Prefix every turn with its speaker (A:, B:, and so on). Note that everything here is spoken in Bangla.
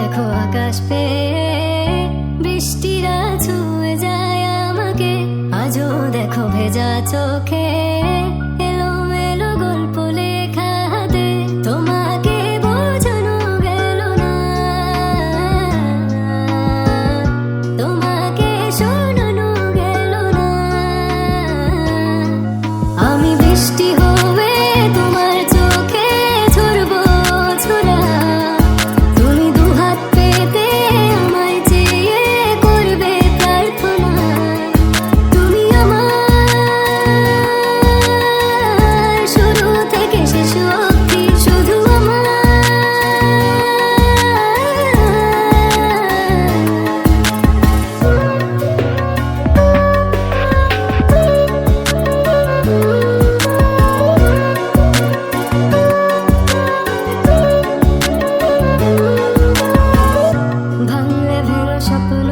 A: দেখো আকাশ পেয়ে বৃষ্টিরা ছুঁয়ে যায় আমাকে, আজও দেখো ভেজা চোখে এলোমেলো গল্প লেখা হাতে। তোমাকে বোঝানো গেল না, তোমাকে শোনানো গেল না। আমি বৃষ্টি হয়ে তোমার চোখে ঝরবো ছোড়া, তুমি দুহাত পেতে আমায় চেয়ে করবে প্রার্থনা। তুমি আমার শুরু থেকে শেষ অবধি, শুধু আমার। ভাঙলে ভেঙে স্বপ্ন